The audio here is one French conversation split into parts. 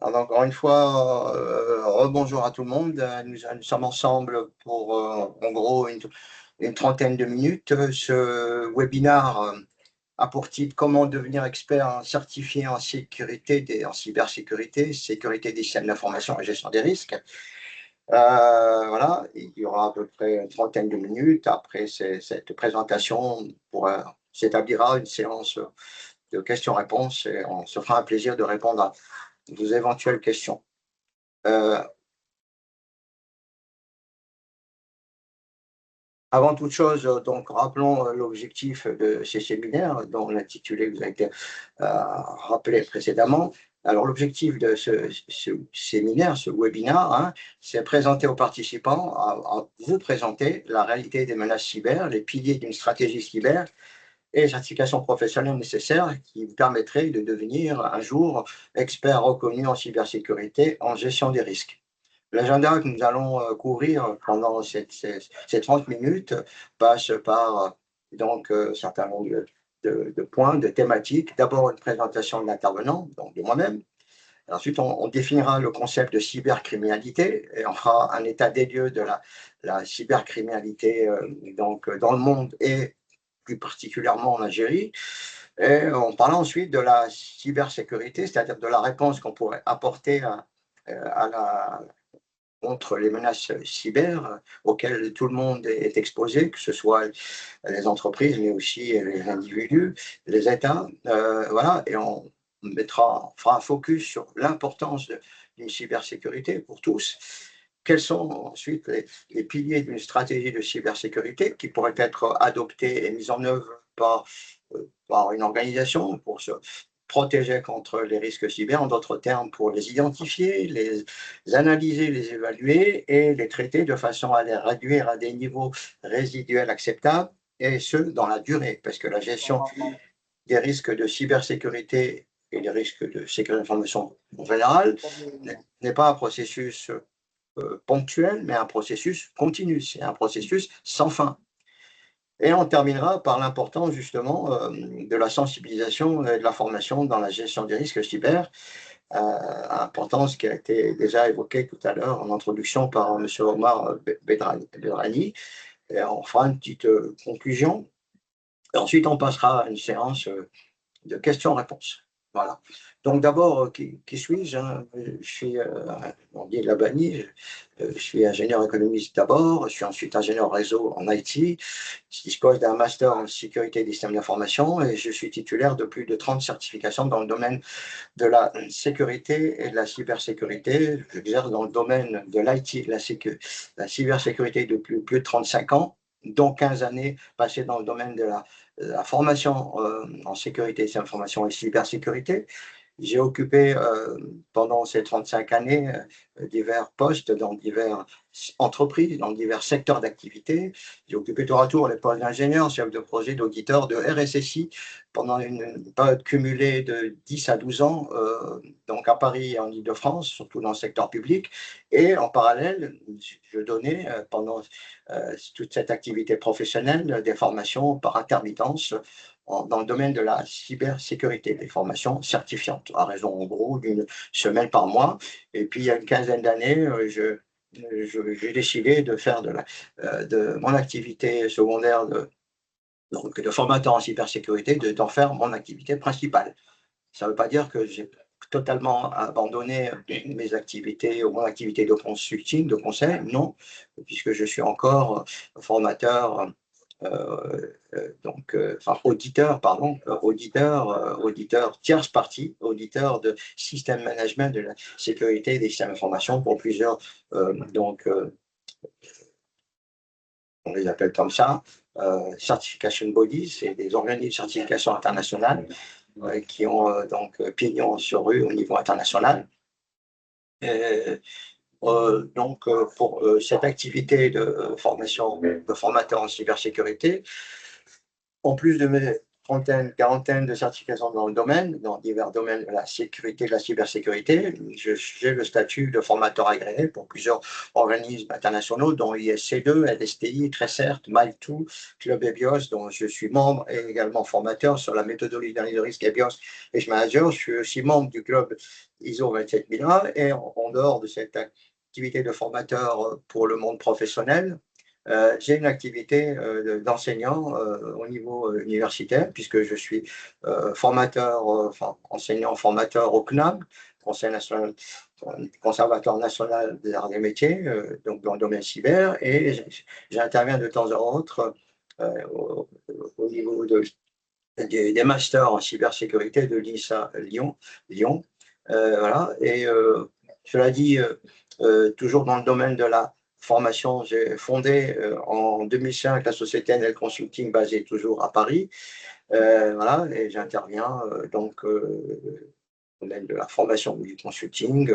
Alors, encore une fois, rebonjour à tout le monde. Nous sommes ensemble pour, en gros, une trentaine de minutes. Ce webinaire a pour titre «Comment devenir expert certifié en sécurité, en cybersécurité, sécurité des systèmes d'information et gestion des risques». Voilà, il y aura à peu près une trentaine de minutes. Après cette présentation, s'établira une séance de questions-réponses et on se fera un plaisir de répondre à vos éventuelles questions. Euh, Avant toute chose, donc rappelons l'objectif de ces séminaires dont l'intitulé vous a été rappelé précédemment. Alors l'objectif de ce séminaire, ce webinaire, hein, c'est présenter aux participants, à vous présenter la réalité des menaces cyber, les piliers d'une stratégie cyber et les certifications professionnelles nécessaires qui vous permettraient de devenir un jour expert reconnu en cybersécurité, en gestion des risques. L'agenda que nous allons couvrir pendant ces 30 minutes passe par un certain nombre de points, de thématiques. D'abord, une présentation de l'intervenant, donc de moi-même. Ensuite, on définira le concept de cybercriminalité et on fera un état des lieux de la cybercriminalité dans le monde et plus particulièrement en Algérie. Et on parlera ensuite de la cybersécurité, c'est-à-dire de la réponse qu'on pourrait apporter contre les menaces cyber auxquelles tout le monde est exposé, que ce soit les entreprises, mais aussi les individus, les États. Voilà, et on fera un focus sur l'importance d'une cybersécurité pour tous. Quels sont ensuite les piliers d'une stratégie de cybersécurité qui pourrait être adoptée et mise en œuvre par une organisation pour se protéger contre les risques cyber, en d'autres termes, pour les identifier, les analyser, les évaluer et les traiter de façon à les réduire à des niveaux résiduels acceptables, et ce, dans la durée, parce que la gestion des risques de cybersécurité et des risques de sécurité de l'information en général n'est pas un processus ponctuel, mais un processus continu, c'est un processus sans fin. Et on terminera par l'importance justement de la sensibilisation et de la formation dans la gestion des risques cyber, importance qui a été déjà évoquée tout à l'heure en introduction par M. Omar Bedrani. Et on fera une petite conclusion. Et ensuite, on passera à une séance de questions-réponses. Voilà. Donc d'abord, qui suis-je, hein? Je suis, on dit Labani, je suis ingénieur économiste d'abord, je suis ensuite ingénieur réseau en IT, je dispose d'un master en sécurité des systèmes d'information et je suis titulaire de plus de 30 certifications dans le domaine de la sécurité et de la cybersécurité. J'exerce dans le domaine de l'IT, la cybersécurité depuis plus de 35 ans, dont 15 années passées dans le domaine de la formation en sécurité des informations et cybersécurité. J'ai occupé pendant ces 35 années divers postes dans diverses entreprises, dans divers secteurs d'activité. J'ai occupé tour à tour les postes d'ingénieur, chef de projet, d'auditeur, de RSSI pendant une période cumulée de 10 à 12 ans, donc à Paris et en Île-de-France, surtout dans le secteur public. Et en parallèle, je donnais pendant toute cette activité professionnelle des formations par intermittence dans le domaine de la cybersécurité, des formations certifiantes, à raison en gros d'une semaine par mois. Et puis il y a une quinzaine d'années, j'ai décidé de faire de mon activité secondaire de formateur en cybersécurité, d'en faire mon activité principale. Ça ne veut pas dire que j'ai totalement abandonné mes activités ou mon activité de consulting, de conseil, non, puisque je suis encore formateur enfin auditeur, pardon, auditeur tierce partie, auditeur de système management de la sécurité des systèmes d'information pour plusieurs, on les appelle comme ça, certification bodies, c'est des organismes de certification internationale qui ont pignon sur rue au niveau international. Et, pour cette activité de formation de formateur en cybersécurité, en plus de mes trentaine, quarantaine de certifications dans le domaine, dans divers domaines de la sécurité, de la cybersécurité. J'ai le statut de formateur agréé pour plusieurs organismes internationaux, dont ISC2, LSTI, TRECERT, MAL2, Club EBIOS, dont je suis membre et également formateur sur la méthodologie d'analyse de risque EBIOS et je manager. Je suis aussi membre du club ISO 27001 et en dehors de cette activité de formateur pour le monde professionnel, j'ai une activité d'enseignant au niveau universitaire, puisque je suis formateur, enfin enseignant formateur au CNAM, Conseil national, Conservatoire national des arts et des métiers, donc dans le domaine cyber, et j'interviens de temps à autre au niveau des masters en cybersécurité de l'INSA Lyon. Voilà, et cela dit, toujours dans le domaine de la formation, j'ai fondé en 2005 la société NL Consulting basée toujours à Paris. Voilà, et j'interviens donc dans le domaine de la formation du consulting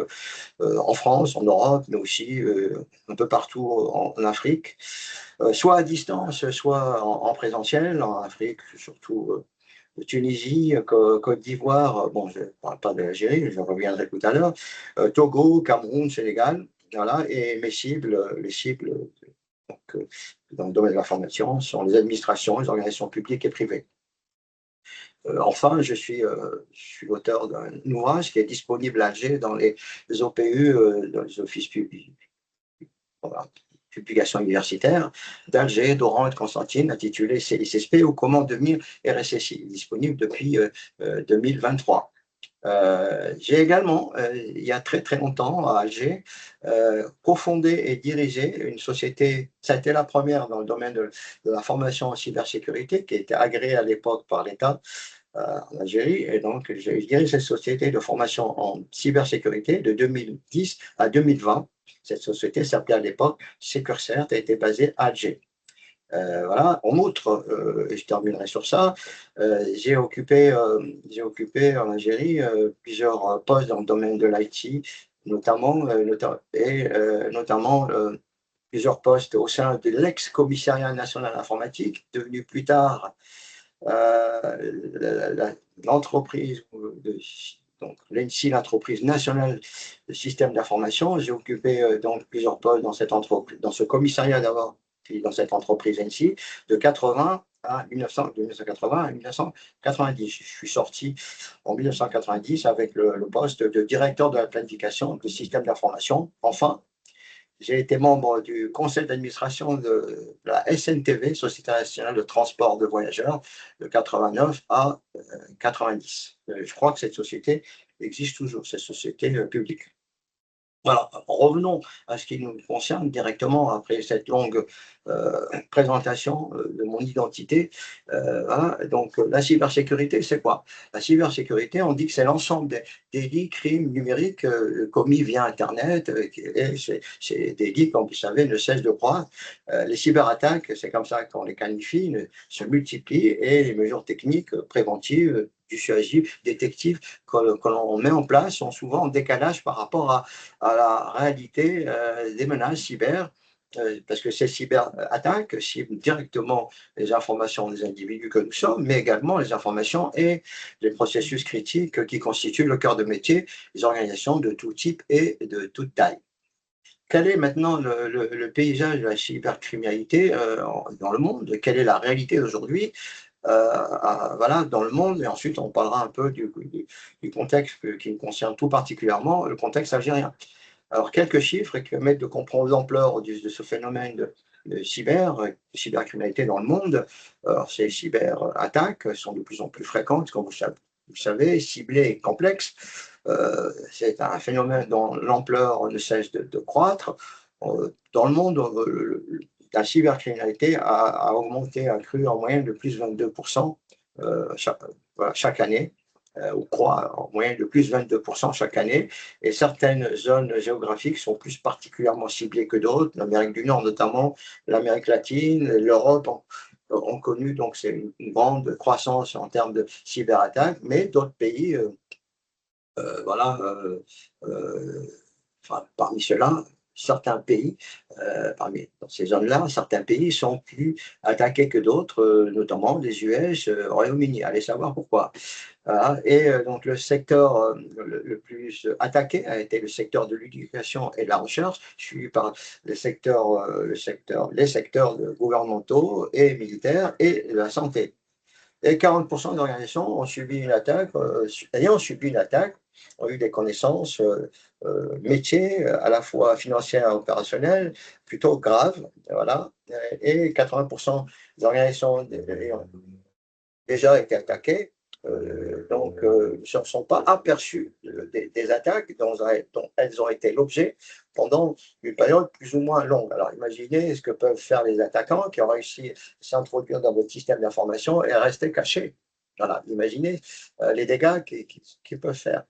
en France, en Europe, mais aussi un peu partout en Afrique, soit à distance, soit en présentiel, en Afrique, surtout Tunisie, Côte d'Ivoire, bon, je ne parle pas de l'Algérie, je reviendrai tout à l'heure, Togo, Cameroun, Sénégal, voilà, et mes cibles, les cibles donc, dans le domaine de la formation sont les administrations, les organisations publiques et privées. Enfin, je suis l'auteur d'un ouvrage qui est disponible à Alger dans les OPU, dans les offices publics, voilà, publications universitaires d'Alger, d'Oran et de Constantine, intitulé CICSP ou comment devenir RSSI, disponible depuis 2023. J'ai également, il y a très très longtemps à Alger, cofondé et dirigé une société, ça a été la première dans le domaine de la formation en cybersécurité, qui était agréée à l'époque par l'État en Algérie, et donc j'ai dirigé cette société de formation en cybersécurité de 2010 à 2020. Cette société s'appelait à l'époque Secursert et était basée à Alger. Voilà. En outre, et je terminerai sur ça, j'ai occupé en Algérie plusieurs postes dans le domaine de l'IT, notamment plusieurs postes au sein de l'ex-commissariat national informatique, devenu plus tard l'entreprise donc l'ENSI, l'entreprise nationale de système d'information. J'ai occupé donc plusieurs postes dans cette entreprise, dans ce commissariat d'abord, puis dans cette entreprise ENSI, de 1980 à 1990. Je suis sorti en 1990 avec le poste de directeur de la planification du système d'information. Enfin, j'ai été membre du conseil d'administration de la SNTV, Société nationale de transport de voyageurs, de 89 à 90. Je crois que cette société existe toujours, cette société publique. Voilà, revenons à ce qui nous concerne directement après cette longue présentation de mon identité. Voilà. Donc, la cybersécurité, c'est quoi? La cybersécurité, on dit que c'est l'ensemble des délits, crimes numériques commis via Internet. Et ces délits, comme vous savez, ne cessent de croître. Les cyberattaques, c'est comme ça qu'on les qualifie, se multiplient et les mesures techniques préventives, dissuasives, détectives que l'on met en place sont souvent en décalage par rapport à la réalité des menaces cyber, parce que ces cyberattaques ciblent directement les informations des individus que nous sommes, mais également les informations et les processus critiques qui constituent le cœur de métier des organisations de tout type et de toute taille. Quel est maintenant le paysage de la cybercriminalité dans le monde? Quelle est la réalité d'aujourd'hui voilà, dans le monde? Et ensuite, on parlera un peu du contexte qui nous concerne tout particulièrement, le contexte algérien. Alors, quelques chiffres qui permettent de comprendre l'ampleur de ce phénomène de cybercriminalité dans le monde. Alors, ces cyberattaques sont de plus en plus fréquentes, comme vous savez, ciblées et complexes. C'est un phénomène dont l'ampleur ne cesse de croître. Dans le monde, la cybercriminalité a augmenté, a cru en moyenne de plus de 22% chaque année, ou croît en moyenne de plus de 22% chaque année. Et certaines zones géographiques sont plus particulièrement ciblées que d'autres. L'Amérique du Nord notamment, l'Amérique latine, l'Europe ont connu donc c'est une grande croissance en termes de cyberattaques, mais d'autres pays, voilà, enfin, parmi ceux-là, certains pays, dans ces zones-là, certains pays sont plus attaqués que d'autres, notamment les US, Royaume-Uni. Allez savoir pourquoi. Voilà. Et donc le secteur le plus attaqué a été le secteur de l'éducation et de la recherche, suivi par les secteurs gouvernementaux et militaires et la santé. Et 40% des organisations ont subi une attaque, ont eu des connaissances métiers, à la fois financières et opérationnelles, plutôt graves. Voilà. Et 80% des organisations ont déjà été attaquées, donc ne se sont pas aperçues des attaques dont elles ont été l'objet pendant une période plus ou moins longue. Alors imaginez ce que peuvent faire les attaquants qui ont réussi à s'introduire dans votre système d'information et rester cachés. Voilà, imaginez les dégâts qu'ils peuvent faire.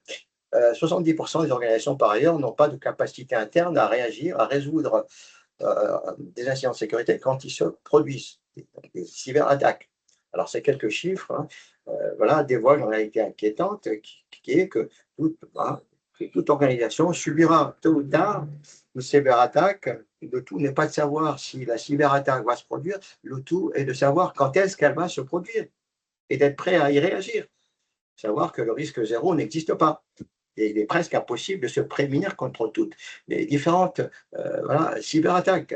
70% des organisations, par ailleurs, n'ont pas de capacité interne à réagir, à résoudre des incidents de sécurité quand ils se produisent, des cyberattaques. Alors, ces quelques chiffres voilà, dévoilent une réalité inquiétante qui est que toute organisation subira tôt ou tard une cyberattaque. Le tout n'est pas de savoir si la cyberattaque va se produire, le tout est de savoir quand est-ce qu'elle va se produire et d'être prêt à y réagir. Savoir que le risque zéro n'existe pas. Et il est presque impossible de se prémunir contre toutes les différentes cyberattaques.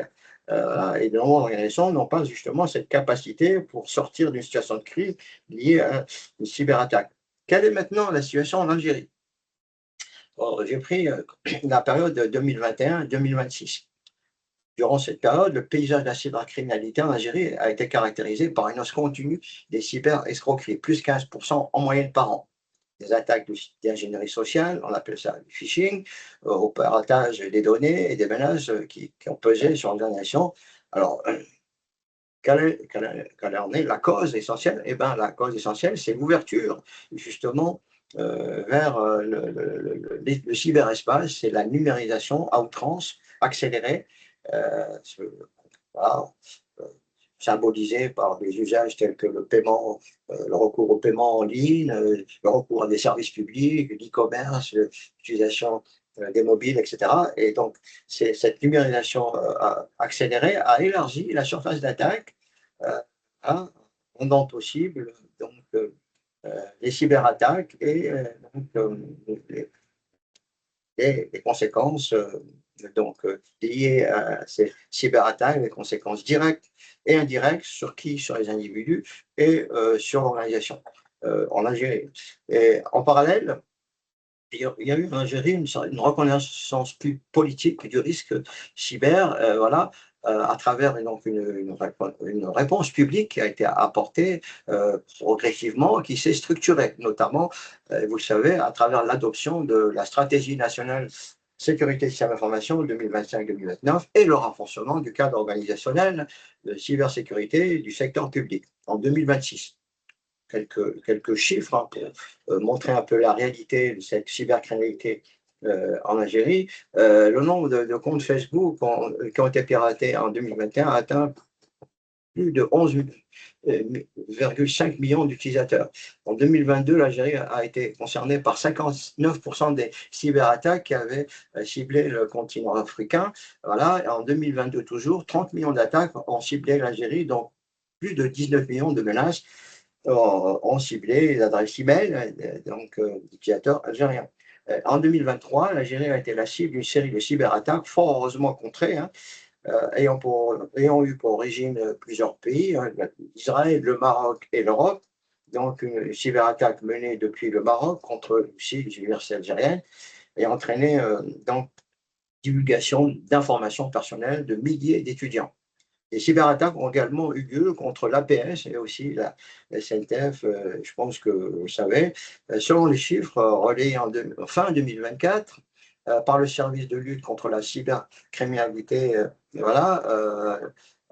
Et nombreuses organisations n'ont pas justement cette capacité pour sortir d'une situation de crise liée à une cyberattaque. Quelle est maintenant la situation en Algérie? J'ai pris la période 2021-2026. Durant cette période, le paysage de la cybercriminalité en Algérie a été caractérisé par une hausse continue des cyber-escroqueries, plus 15% en moyenne par an. Des attaques d'ingénierie sociale, on appelle ça du phishing, au piratage des données et des menaces qui ont pesé sur l'organisation. Alors, quelle en est la cause essentielle? Eh bien, la cause essentielle, c'est l'ouverture, justement, vers le cyberespace, c'est la numérisation à outrance, accélérée, voilà, symbolisé par des usages tels que le paiement, le recours au paiement en ligne, le recours à des services publics, l'e-commerce, l'utilisation des mobiles, etc. Et donc, cette numérisation accélérée a élargi la surface d'attaque à un possible, donc les cyberattaques et les conséquences liées à ces cyberattaques, les conséquences directes et indirectes sur qui? Sur les individus et sur l'organisation en Algérie. Et en parallèle, il y a eu en Algérie une reconnaissance plus politique du risque cyber, voilà, à travers donc une réponse publique qui a été apportée progressivement, qui s'est structurée, notamment, vous le savez, à travers l'adoption de la stratégie nationale sécurité système d'information 2025-2029 et le renforcement du cadre organisationnel de cybersécurité du secteur public en 2026. Quelques chiffres pour montrer un peu la réalité de cette cybercriminalité en Algérie. Le nombre de comptes Facebook qui ont été piratés en 2021 a atteint plus de 11,5 millions d'utilisateurs. En 2022, l'Algérie a été concernée par 59% des cyberattaques qui avaient ciblé le continent africain. Voilà. Et en 2022 toujours, 30 millions d'attaques ont ciblé l'Algérie, donc plus de 19 millions de menaces ont ciblé les adresses email d'utilisateurs algériens. En 2023, l'Algérie a été la cible d'une série de cyberattaques fort heureusement contrées, ayant eu pour origine plusieurs pays, Israël, le Maroc et l'Europe. Donc, une cyberattaque menée depuis le Maroc contre aussi les universités algériennes et entraîné donc divulgation d'informations personnelles de milliers d'étudiants. Les cyberattaques ont également eu lieu contre l'APS et aussi la SNTF, je pense que vous savez. Selon les chiffres relayés fin 2024 par le service de lutte contre la cybercriminalité,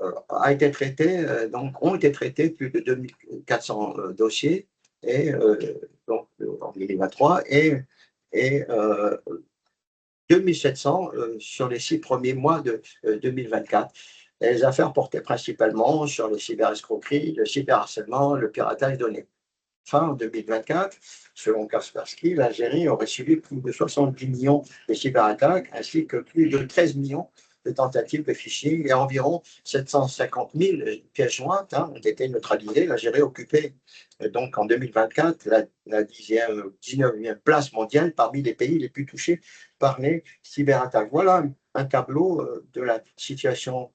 ont été traités plus de 2400 dossiers donc, en 2023 et 2700 sur les 6 premiers mois de 2024. Les affaires portaient principalement sur les cyberescroqueries, le cyberharcèlement, le piratage de données. fin 2024, selon Kaspersky, l'Algérie aurait subi plus de 70 millions de cyberattaques, ainsi que plus de 13 millions de tentatives de phishing et environ 750 000 pièces jointes ont été neutralisées. L'Algérie occupait donc en 2024 la 19e place mondiale parmi les pays les plus touchés par les cyberattaques. Voilà un tableau de la situation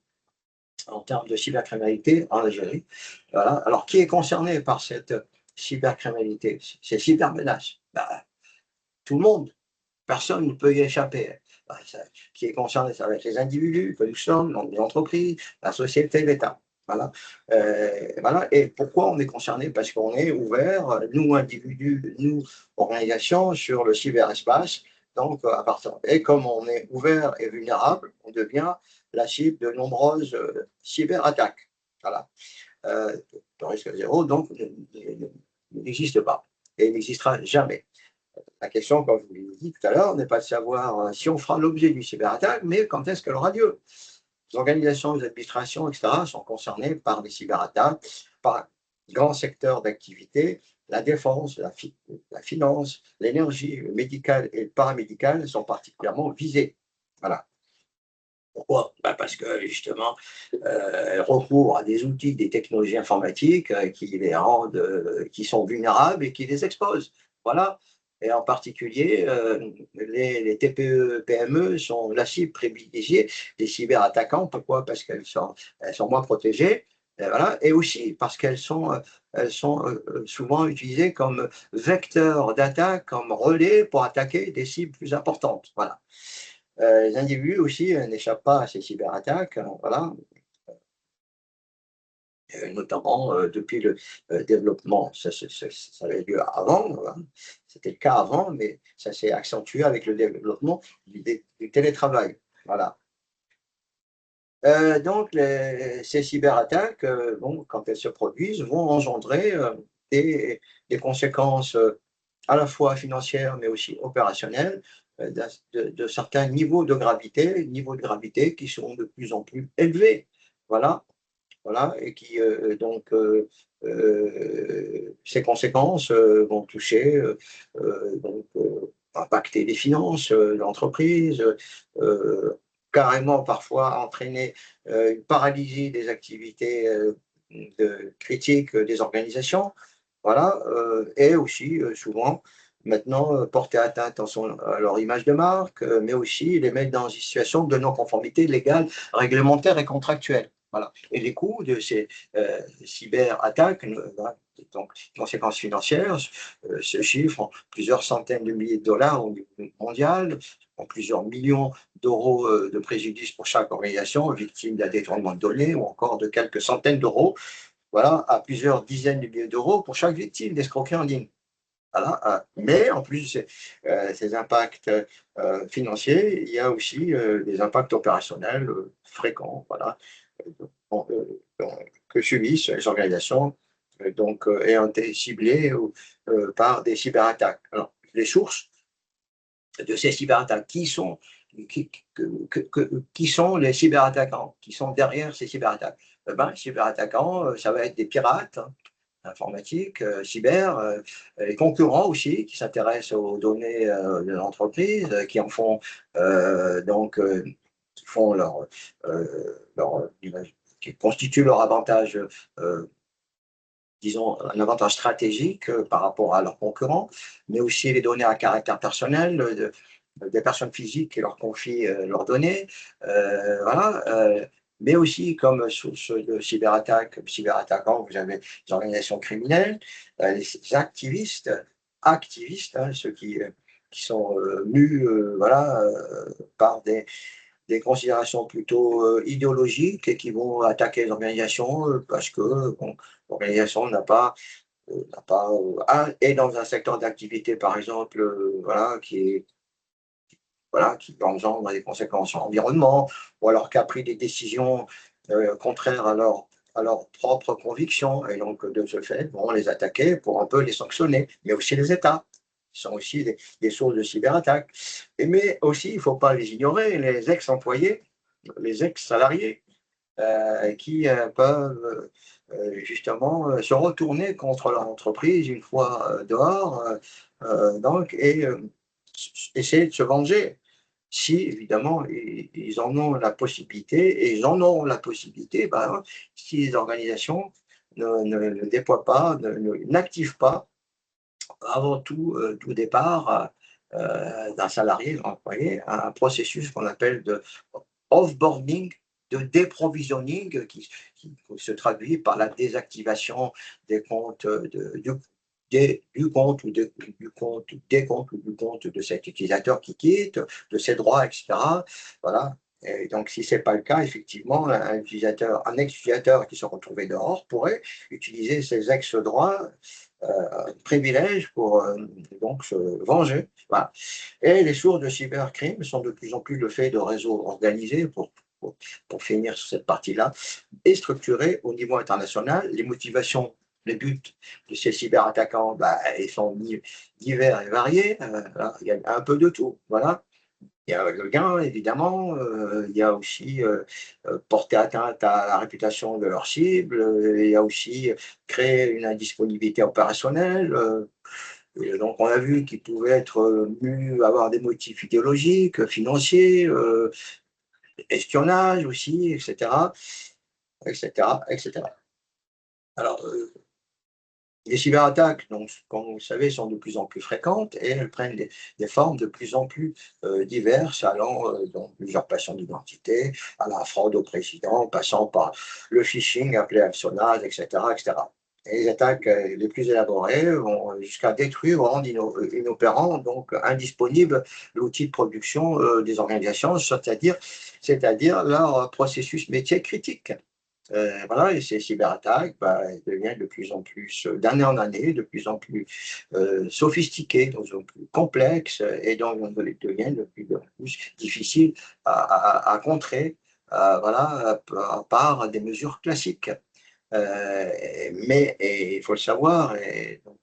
en termes de cybercriminalité en Algérie. Voilà. Alors, qui est concerné par cette cybercriminalité, ces cybermenaces? Tout le monde. Personne ne peut y échapper. Qui est concerné, ça va être les individus, que nous sommes, les entreprises, la société, l'État. Voilà. Voilà. Et pourquoi on est concerné? Parce qu'on est ouvert, nous individus, nous organisations, sur le cyberespace. Donc, à partir et comme on est ouvert et vulnérable, on devient la cible de nombreuses cyberattaques. Voilà. Le risque zéro, donc, n'existe pas et n'existera jamais. La question, comme je vous l'ai dit tout à l'heure, n'est pas de savoir si on fera l'objet d'une cyberattaque, mais quand est-ce qu'elle aura lieu. Les organisations, les administrations, etc., sont concernées par des cyberattaques, par grands secteurs d'activité. La défense, la finance, l'énergie médicale et paramédicale sont particulièrement visées. Voilà. Pourquoi? Parce que justement, elles recourent à des outils, des technologies informatiques qui les rendent, qui sont vulnérables et qui les exposent. Voilà. Et en particulier, les TPE, PME sont la cible privilégiée des cyberattaquants. Pourquoi? Parce elles sont moins protégées. Et, voilà. Et aussi parce qu'elles sont souvent utilisées comme vecteurs d'attaque, comme relais pour attaquer des cibles plus importantes. Voilà. Les individus aussi n'échappent pas à ces cyberattaques, voilà, notamment depuis le développement. Ça avait lieu avant, hein. C'était le cas avant, mais ça s'est accentué avec le développement du télétravail. Voilà. Donc, ces cyberattaques, bon, quand elles se produisent, vont engendrer des conséquences à la fois financières, mais aussi opérationnelles, de certains niveaux de gravité qui sont de plus en plus élevés. Voilà, voilà, et qui ces conséquences vont toucher, donc, impacter les finances de l'entreprise, carrément parfois entraîner une paralysie des activités critiques des organisations. Voilà, et aussi souvent maintenant porter atteinte à leur image de marque, mais aussi les mettre dans une situation de non-conformité légale, réglementaire et contractuelle. Voilà. Et les coûts de ces cyberattaques, donc conséquences financières, se chiffrent en plusieurs centaines de milliers de dollars au niveau mondial, en plusieurs millions d'euros de préjudice pour chaque organisation victime d'un détournement de données, ou encore de quelques centaines d'euros, voilà, à plusieurs dizaines de milliers d'euros pour chaque victime d'escroquerie en ligne. Voilà. Mais en plus de ces impacts financiers, il y a aussi des impacts opérationnels fréquents, voilà, que subissent les organisations ayant été ciblées par des cyberattaques. Alors, les sources de ces cyberattaques, qui sont les cyberattaquants, qui sont derrière ces cyberattaques? Les cyberattaquants, ça va être des pirates, hein, informatiques, cyber, les concurrents aussi qui s'intéressent aux données de l'entreprise, qui en font qui font qui constituent leur avantage, disons, un avantage stratégique par rapport à leurs concurrents, mais aussi les données à caractère personnel des personnes physiques qui leur confient leurs données, voilà. Mais aussi comme source de cyberattaquants, vous avez les organisations criminelles, les activistes, hein, ceux qui sont mus voilà, par des considérations plutôt idéologiques et qui vont attaquer les organisations parce que bon, l'organisation est dans un secteur d'activité, par exemple, voilà, qui engendre des conséquences sur l'environnement, ou alors qui a pris des décisions contraires à leurs propres convictions. Et donc, de ce fait, on les attaquer pour un peu les sanctionner, mais aussi les États, qui sont aussi des sources de cyberattaques. Mais aussi, il ne faut pas les ignorer, les ex-employés, les ex-salariés, qui peuvent justement se retourner contre leur entreprise une fois dehors, donc, et essayer de se venger. Si évidemment ils en ont la possibilité, et ils en auront la possibilité, ben, si les organisations ne déploient pas, n'activent pas avant tout départ d'un salarié, d'un employé, un processus qu'on appelle de off-boarding, de déprovisioning, qui se traduit par la désactivation des comptes du compte ou du compte, des comptes ou du compte de cet utilisateur qui quitte, de ses droits, etc. Voilà. Et donc, si ce n'est pas le cas, effectivement, un ex-utilisateur qui se retrouvait dehors pourrait utiliser ses ex-droits, privilèges pour donc se venger. Voilà. Et les sources de cybercrime sont de plus en plus le fait de réseaux organisés, pour finir sur cette partie-là, et structurés au niveau international. Les motivations, les buts de ces cyberattaquants, bah, ils sont divers et variés. Voilà, il y a un peu de tout. Voilà. Il y a le gain, évidemment. Il y a aussi porter atteinte à la réputation de leur cible. Il y a aussi créer une indisponibilité opérationnelle. Et donc, on a vu qu'ils pouvaient être avoir des motifs idéologiques, financiers, espionnage aussi, etc., etc., etc. Alors, les cyberattaques, donc, comme vous le savez, sont de plus en plus fréquentes, et elles prennent des formes de plus en plus diverses, allant donc l'usurpation d'identité, à la fraude au président, passant par le phishing appelé hameçonnage, etc., etc. Et les attaques les plus élaborées vont jusqu'à détruire ou rendre inopérant, donc indisponible, l'outil de production des organisations, c'est-à-dire leur processus métier critique. Voilà, et ces cyberattaques, bah, elles deviennent de plus en plus, d'année en année, de plus en plus sophistiquées, de plus en plus complexes, et donc elles deviennent de plus en plus difficiles à contrer, voilà, par des mesures classiques. Mais et il faut le savoir, et donc,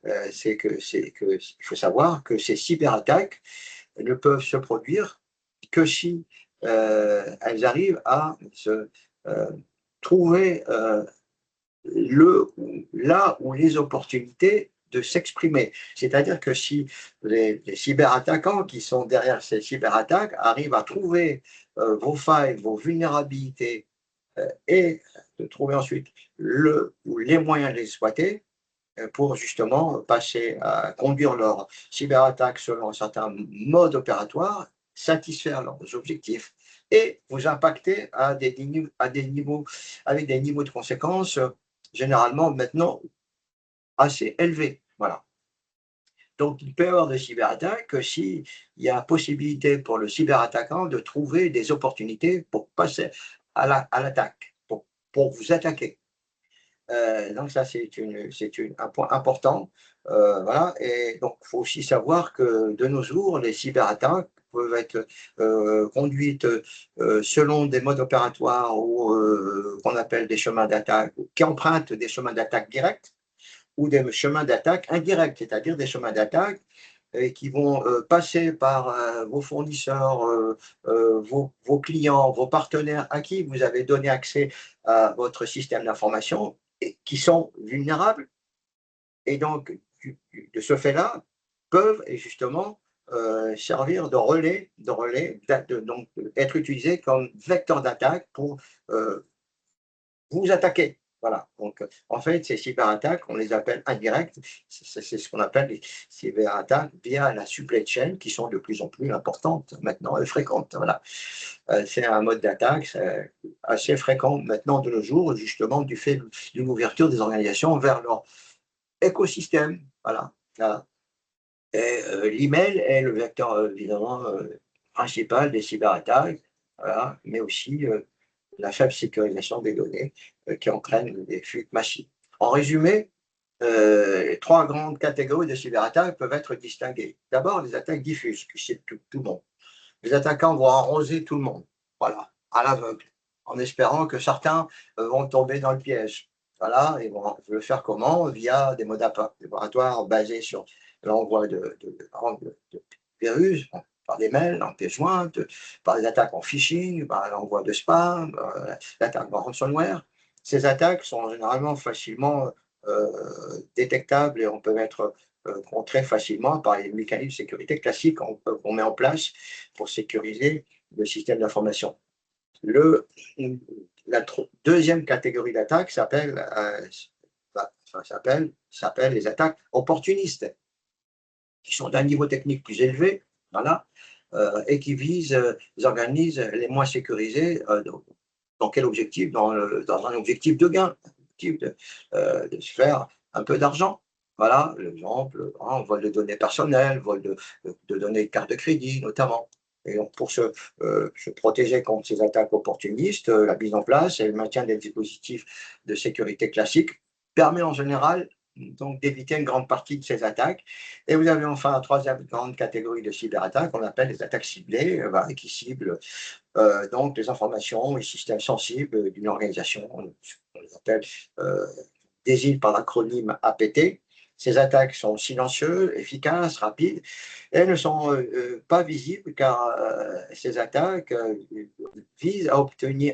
il faut savoir que ces cyberattaques ne peuvent se produire que si elles arrivent à se euh, trouver là où les opportunités de s'exprimer. C'est-à-dire que si les cyberattaquants qui sont derrière ces cyberattaques arrivent à trouver vos failles, vos vulnérabilités, et de trouver ensuite ou les moyens de les exploiter, pour justement passer à conduire leur cyberattaque selon un certain mode opératoire, satisfaire leurs objectifs et vous impacter à des niveaux, avec des niveaux de conséquences généralement maintenant assez élevés. Voilà. Donc, il peut y avoir des cyberattaques s'il y a possibilité pour le cyberattaquant de trouver des opportunités pour passer à l'attaque, pour vous attaquer. Donc ça, un point important. Voilà. Et donc, il faut aussi savoir que de nos jours, les cyberattaques peuvent être conduites selon des modes opératoires ou qu'on appelle des chemins d'attaque, qui empruntent des chemins d'attaque directs ou des chemins d'attaque indirects, c'est-à-dire des chemins d'attaque qui vont passer par vos fournisseurs, vos clients, vos partenaires à qui vous avez donné accès à votre système d'information, et qui sont vulnérables, et donc de ce fait-là peuvent et justement servir donc être utilisés comme vecteur d'attaque pour vous attaquer. Voilà. Donc, en fait, ces cyberattaques, on les appelle indirectes. C'est ce qu'on appelle les cyberattaques via la supply chain, qui sont de plus en plus importantes maintenant et fréquentes. Voilà. C'est un mode d'attaque assez fréquent maintenant de nos jours, justement, du fait d'une ouverture des organisations vers leur écosystème. Voilà. Voilà. Et l'email est le vecteur, évidemment, principal des cyberattaques. Voilà. Mais aussi la faible sécurisation des données qui entraîne des fuites massives. En résumé, les trois grandes catégories de cyberattaques peuvent être distinguées. D'abord, les attaques diffuses, qui citent tout le monde. Les attaquants vont arroser tout le monde, voilà, à l'aveugle, en espérant que certains vont tomber dans le piège. Voilà, ils vont le faire comment? Via des modes opératoires basés sur l'envoi de virus, par des mails, en pièce jointe, par des attaques en phishing, par l'envoi de spam, l'attaque en ransomware. Ces attaques sont généralement facilement détectables et on peut être contrées facilement par les mécanismes de sécurité classiques qu'on met en place pour sécuriser le système d'information. La deuxième catégorie d'attaques s'appelle les attaques opportunistes, qui sont d'un niveau technique plus élevé, voilà, et qui visent les organismes les moins sécurisés. Dans quel objectif? Dans un objectif de gain, de se faire un peu d'argent. Voilà, l'exemple, vol de données personnelles, vol de données de carte de crédit notamment. Et donc pour se protéger contre ces attaques opportunistes, la mise en place et le maintien des dispositifs de sécurité classiques permet en général donc d'éviter une grande partie de ces attaques. Et vous avez enfin la troisième grande catégorie de cyberattaques qu'on appelle les attaques ciblées, qui ciblent donc les informations et systèmes sensibles d'une organisation. On les appelle, désigne par l'acronyme APT. Ces attaques sont silencieuses, efficaces, rapides, et elles ne sont pas visibles car ces attaques visent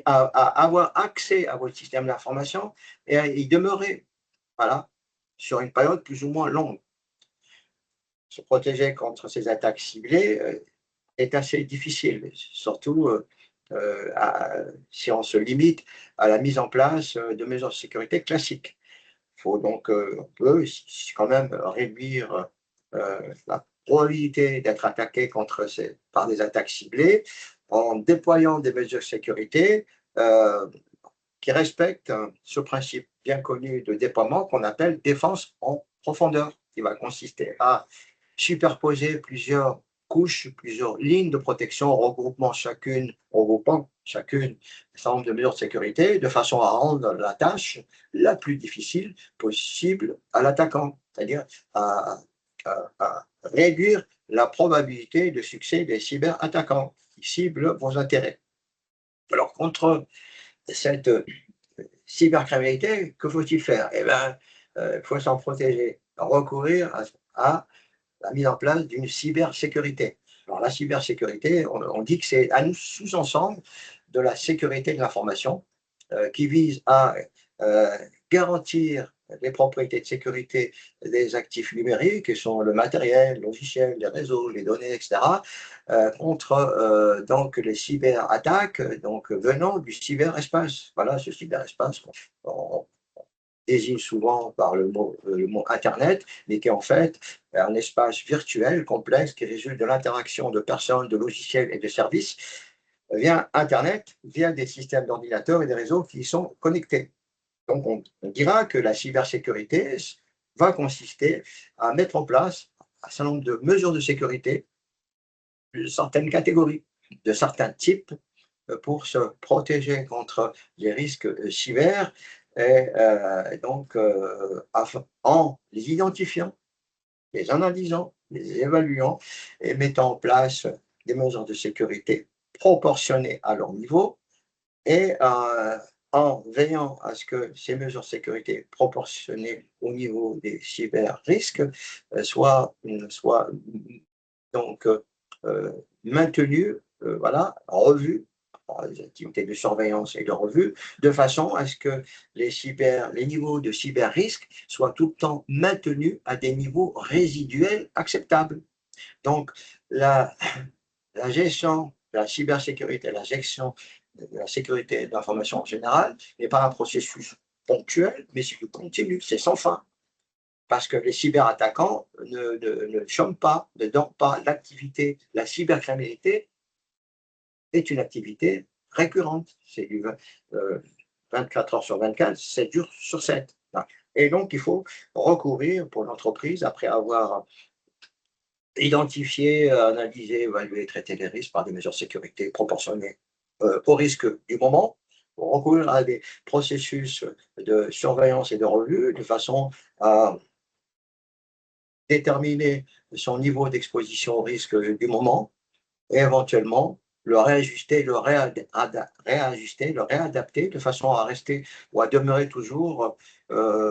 à avoir accès à votre système d'information et à y demeurer, voilà, sur une période plus ou moins longue. Se protéger contre ces attaques ciblées est assez difficile, surtout si on se limite à la mise en place de mesures de sécurité classiques. Il faut donc, on peut quand même réduire la probabilité d'être attaqué par des attaques ciblées en déployant des mesures de sécurité qui respectent ce principe bien connu de déploiement qu'on appelle défense en profondeur, qui va consister à superposer plusieurs couches, plusieurs lignes de protection, regroupant chacune un certain nombre de mesures de sécurité, de façon à rendre la tâche la plus difficile possible à l'attaquant, c'est-à-dire à réduire la probabilité de succès des cyberattaquants qui ciblent vos intérêts. Alors, contre cette cybercriminalité, que faut-il faire? Eh bien, il faut s'en protéger, recourir à la mise en place d'une cybersécurité. Alors la cybersécurité, on dit que c'est un sous-ensemble de la sécurité de l'information qui vise à garantir les propriétés de sécurité des actifs numériques, qui sont le matériel, le logiciel, les réseaux, les données, etc., contre donc les cyberattaques donc, venant du cyberespace. Voilà, ce cyberespace, on désigne souvent par le mot Internet, mais qui est en fait un espace virtuel complexe qui résulte de l'interaction de personnes, de logiciels et de services via Internet, via des systèmes d'ordinateurs et des réseaux qui y sont connectés. Donc, on dira que la cybersécurité va consister à mettre en place un certain nombre de mesures de sécurité de certaines catégories, de certains types, pour se protéger contre les risques cyber et donc en les identifiant, les analysant, les évaluant et mettant en place des mesures de sécurité proportionnées à leur niveau et en veillant à ce que ces mesures de sécurité proportionnées au niveau des cyber-risques soient donc maintenues, voilà, revues par les activités de surveillance et de revue, de façon à ce que les niveaux de cyber-risque soient tout le temps maintenus à des niveaux résiduels acceptables. Donc, la gestion de la cybersécurité, la gestion de la sécurité de l'information en général n'est pas un processus ponctuel, mais c'est continu, c'est sans fin. Parce que les cyberattaquants ne chôment pas, ne dorment pas. La cybercriminalité est une activité récurrente. C'est du 24 heures sur 24, 7 jours sur 7. Et donc, il faut recourir pour l'entreprise, après avoir identifier, analyser, évaluer, traiter les risques par des mesures de sécurité proportionnées au risque du moment, pour recourir à des processus de surveillance et de revue de façon à déterminer son niveau d'exposition au risque du moment et éventuellement le réajuster, le réadapter de façon à rester ou à demeurer toujours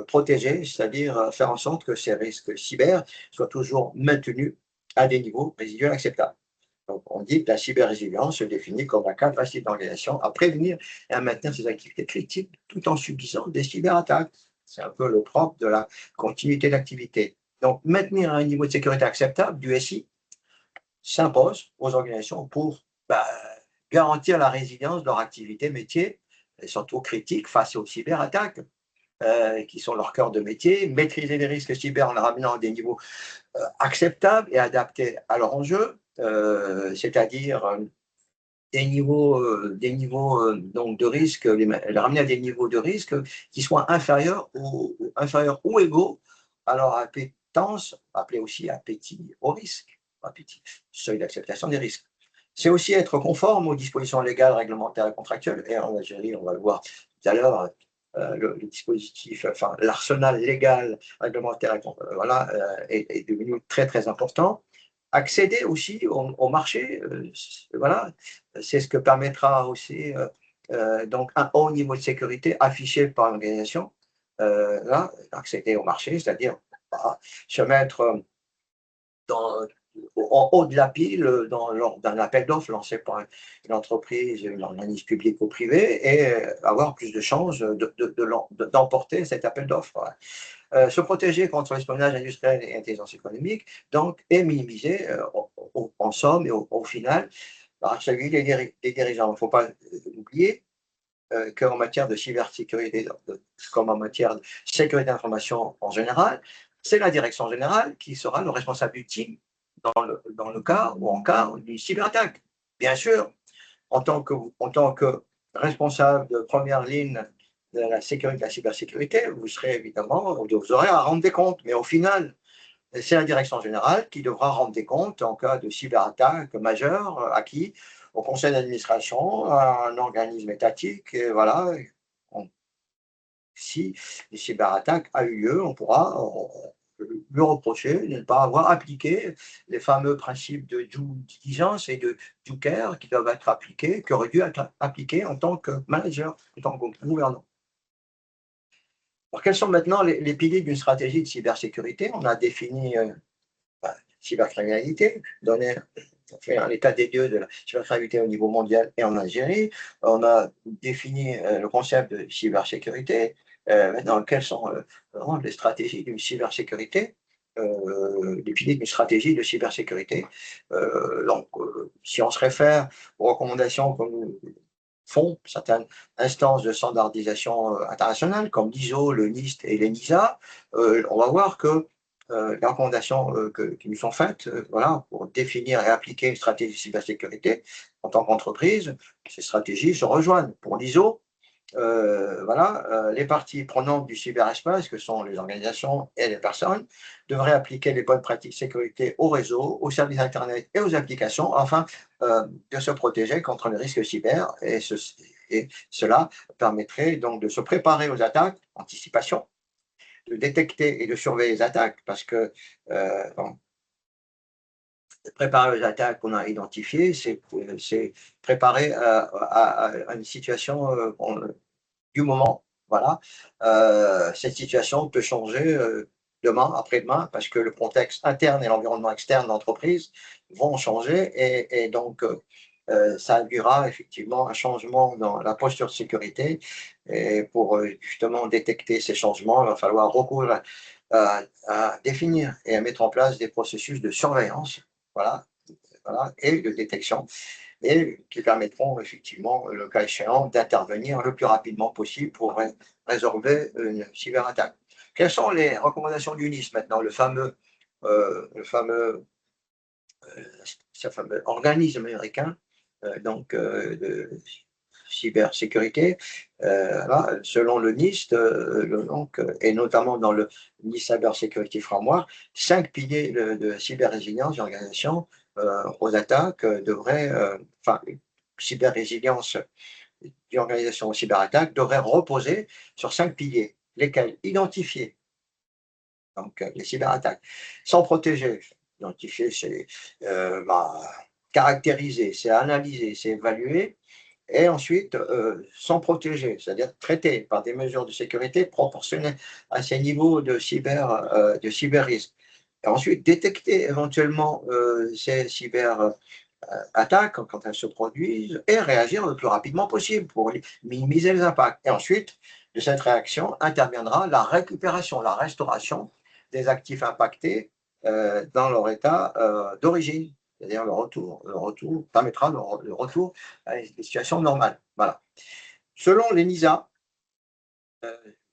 protégé, c'est-à-dire faire en sorte que ces risques cyber soient toujours maintenus à des niveaux résiduels acceptables. Donc, on dit que la cyber-résilience se définit comme la capacité d'organisation à prévenir et à maintenir ses activités critiques tout en subissant des cyberattaques. C'est un peu le propre de la continuité d'activité. Donc, maintenir un niveau de sécurité acceptable du SI s'impose aux organisations pour garantir la résilience de leur activité métier, et surtout critique face aux cyberattaques, qui sont leur cœur de métier, maîtriser les risques cyber en les ramenant à des niveaux acceptables et adaptés à leurs enjeux, c'est-à-dire des niveaux donc de risque, les ramener à des niveaux de risque qui soient inférieurs ou égaux à leur appétence, appelée aussi appétit au risque, appétit, seuil d'acceptation des risques. C'est aussi être conforme aux dispositions légales, réglementaires et contractuelles. Et en Algérie, on va le voir tout à l'heure, le dispositif, enfin l'arsenal légal, réglementaire, voilà, est devenu très très important. Accéder aussi au marché, voilà, c'est ce que permettra aussi donc un haut niveau de sécurité affiché par l'organisation. Là, accéder au marché, c'est-à-dire se mettre en haut de la pile lors d'un appel d'offres lancé par une entreprise, un organisme public ou privé, et avoir plus de chances d'emporter cet appel d'offres. Voilà. Se protéger contre l'espionnage industriel et l'intelligence économique, donc, et minimiser, en somme et au final, la responsabilité des dirigeants. Il ne faut pas oublier qu'en matière de cybersécurité, comme en matière de sécurité d'information en général, c'est la direction générale qui sera le responsable ultime dans le cas ou en cas d'une cyberattaque. Bien sûr, en tant que responsable de première ligne de la sécurité, de la cybersécurité, vous serez évidemment, vous aurez à rendre des comptes, mais au final, c'est la direction générale qui devra rendre des comptes en cas de cyberattaque majeure. À qui? Au conseil d'administration, à un organisme étatique, et voilà. Si une cyberattaque a eu lieu, on pourra lui reprocher de ne pas avoir appliqué les fameux principes de due diligence et de due care qui doivent être appliqués, qui auraient dû être appliqués en tant que manager, en tant que gouvernant. Alors, quels sont maintenant les piliers d'une stratégie de cybersécurité? On a défini cybercriminalité, on fait un état des lieux de la cybercriminalité au niveau mondial et en Algérie. On a défini le concept de cybersécurité. Maintenant, quelles sont vraiment les stratégies d'une cybersécurité, les piliers d'une stratégie de cybersécurité. Si on se réfère aux recommandations que nous font certaines instances de standardisation internationale, comme l'ISO, le NIST et l'ENISA, on va voir que les recommandations qui nous sont faites, voilà, pour définir et appliquer une stratégie de cybersécurité en tant qu'entreprise, ces stratégies se rejoignent. Pour l'ISO, voilà, les parties prenantes du cyberespace, que sont les organisations et les personnes, devraient appliquer les bonnes pratiques de sécurité au réseau, aux services Internet et aux applications, afin de se protéger contre les risques cyber. Et cela permettrait donc de se préparer aux attaques, anticipation, de détecter et de surveiller les attaques, parce que préparer aux attaques qu'on a identifiées, c'est préparer à une situation du moment. Voilà. Cette situation peut changer demain, après-demain, parce que le contexte interne et l'environnement externe de l'entreprise vont changer, et donc ça induira effectivement un changement dans la posture de sécurité. Et pour justement détecter ces changements, il va falloir recourir à définir et à mettre en place des processus de surveillance, voilà, voilà, et de détection, et qui permettront effectivement, le cas échéant, d'intervenir le plus rapidement possible pour résorber une cyberattaque. Quelles sont les recommandations du NIST maintenant, ce fameux organisme américain de cybersécurité? Là, selon le NIST, et notamment dans le NIST Cyber Security Framework, 5 piliers de cyber-résilience d'organisation aux attaques devraient, enfin, cyber-résilience d'organisation aux cyberattaques devrait reposer sur 5 piliers, lesquels identifier donc les cyberattaques, sans protéger. Identifier, c'est caractériser, c'est analyser, c'est évaluer, et ensuite sans protéger, c'est-à-dire traiter par des mesures de sécurité proportionnées à ces niveaux de cyber risque. Et ensuite détecter éventuellement ces cyber attaques quand elles se produisent et réagir le plus rapidement possible pour minimiser les impacts. Et ensuite, de cette réaction interviendra la récupération, la restauration des actifs impactés dans leur état d'origine. C'est-à-dire le retour permettra le retour à des situations normales. Voilà. Selon l'ENISA,